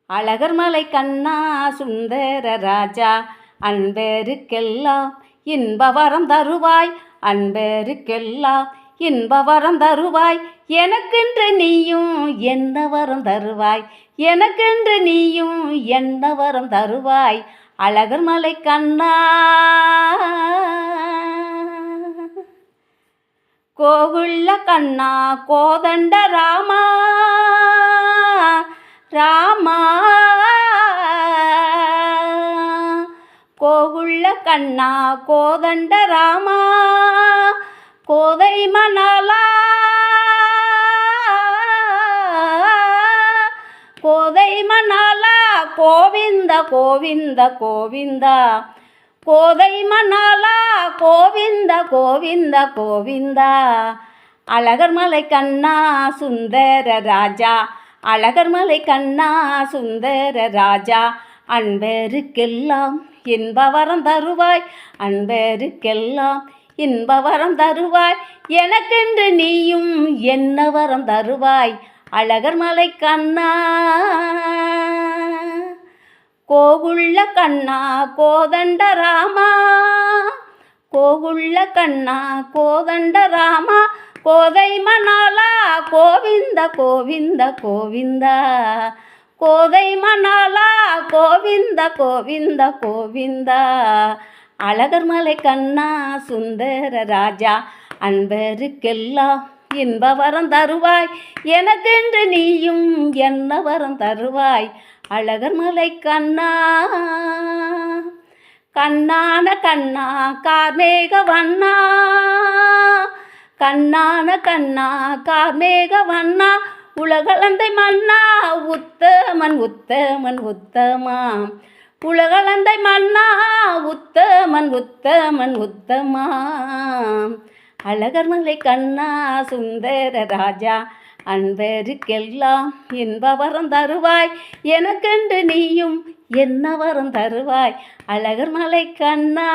அழகர் மலை கண்ணா சுந்தர ராஜா, அன்பருக்கெல்லாம் இன்பவரம் தருவாய், அன்பருக்கெல்லாம் இன்பவரம் தருவாய். எனக்கென்று நீயும் என்ன வரம் தருவாய், எனக்கென்று நீயும் என்ன வரம் தருவாய். அழகர் மலை கண்ணா கோகுள்ள கண்ணா கோதண்ட ராமா, ராமா கோகுள்ள கண்ணா கோதண்ட ராமா, கோதை மணாலா கோதை மணாலா கோவிந்த கோவிந்த கோவிந்தா, கோதை மணாலா கோவிந்த கோவிந்த கோவிந்தா. அழகர் மலை கண்ணா சுந்தர ராஜா, அழகர் மலை கண்ணா சுந்தர ராஜா, அன்பருக்கெல்லாம் இன்பவரம் தருவாய், அன்பருக்கெல்லாம் இன்பவரம் தருவாய். எனக்கென்று நீயும் என்ன வரம் தருவாய். அழகர் மலை கண்ணா கோகுள்ள கண்ணா கோதண்ட ராமா, கோகுள்ள கண்ணா கோதண்ட ராமா, கோதை மணாலா கோவிந்த கோவிந்த கோவிந்தா, கோதை மணாலா கோவிந்த கோவிந்த கோவிந்தா. அழகர் மலை கண்ணா சுந்தர ராஜா, அன்பருக்கெல்லாம் இன்பவரம் தருவாய், எனக்கென்று நீயும் என்ன வரம் தருவாய். அழகர் மலை கண்ணா கண்ணான கண்ணா கார்மேக வண்ணா, கண்ணான கண்ணா கார்மேக வண்ணா, உலகளந்தை மன்னா உத்தமன் உத்தமன் உத்தமா, உலகளந்தை மன்னா உத்தமன் உத்தமன் உத்தமா. அழகர் மலை கண்ணா சுந்தர ராஜா, அன்பருக்கெல்லாம் இன்பவரம் தருவாய், எனக்கென்று நீயும் என்ன வரம் தருவாய். அழகர் மலை கண்ணா.